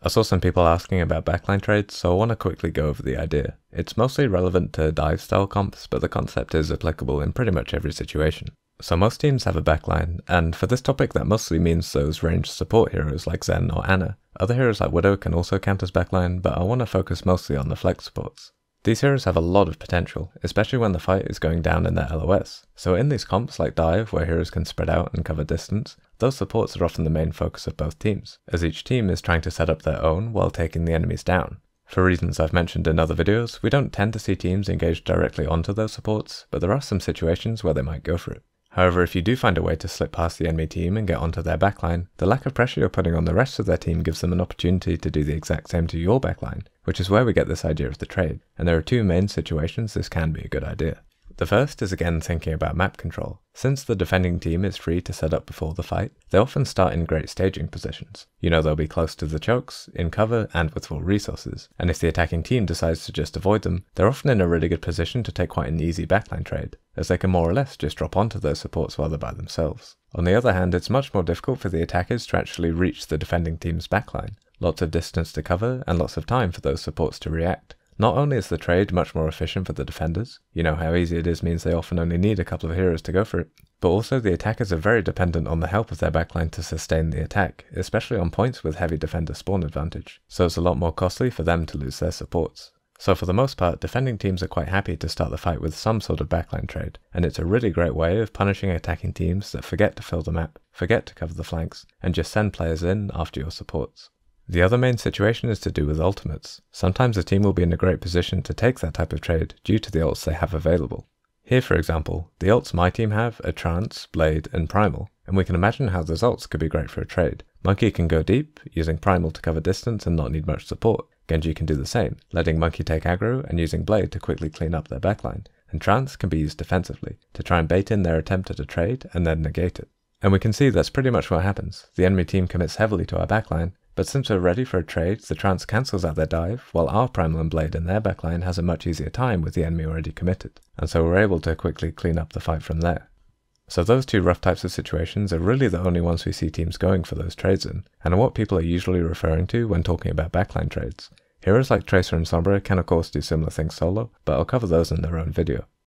I saw some people asking about backline trades, so I want to quickly go over the idea. It's mostly relevant to dive style comps, but the concept is applicable in pretty much every situation. So most teams have a backline, and for this topic that mostly means those ranged support heroes like Zen or Ana. Other heroes like Widow can also count as backline, but I want to focus mostly on the flex supports. These heroes have a lot of potential, especially when the fight is going down in their LOS. So in these comps like Dive, where heroes can spread out and cover distance, those supports are often the main focus of both teams, as each team is trying to set up their own while taking the enemies down. For reasons I've mentioned in other videos, we don't tend to see teams engage directly onto those supports, but there are some situations where they might go for it. However, if you do find a way to slip past the enemy team and get onto their backline, the lack of pressure you're putting on the rest of their team gives them an opportunity to do the exact same to your backline, which is where we get this idea of the trade, and there are two main situations this can be a good idea. The first is again thinking about map control. Since the defending team is free to set up before the fight, they often start in great staging positions. You know they'll be close to the chokes, in cover, and with full resources, and if the attacking team decides to just avoid them, they're often in a really good position to take quite an easy backline trade, as they can more or less just drop onto those supports while they're by themselves. On the other hand, it's much more difficult for the attackers to actually reach the defending team's backline. Lots of distance to cover, and lots of time for those supports to react. Not only is the trade much more efficient for the defenders, you know how easy it is means they often only need a couple of heroes to go for it, but also the attackers are very dependent on the help of their backline to sustain the attack, especially on points with heavy defender spawn advantage, so it's a lot more costly for them to lose their supports. So for the most part, defending teams are quite happy to start the fight with some sort of backline trade, and it's a really great way of punishing attacking teams that forget to fill the map, forget to cover the flanks, and just send players in after your supports. The other main situation is to do with ultimates. Sometimes a team will be in a great position to take that type of trade due to the ults they have available. Here for example, the ults my team have are Trance, Blade, and Primal, and we can imagine how those ults could be great for a trade. Monkey can go deep, using Primal to cover distance and not need much support. Genji can do the same, letting Monkey take aggro and using Blade to quickly clean up their backline, and Trance can be used defensively, to try and bait in their attempt at a trade and then negate it. And we can see that's pretty much what happens. The enemy team commits heavily to our backline, but since we're ready for a trade, the Trance cancels out their dive, while our Primal and Blade in their backline has a much easier time with the enemy already committed, and so we're able to quickly clean up the fight from there. So those two rough types of situations are really the only ones we see teams going for those trades in, and are what people are usually referring to when talking about backline trades. Heroes like Tracer and Sombra can of course do similar things solo, but I'll cover those in their own video.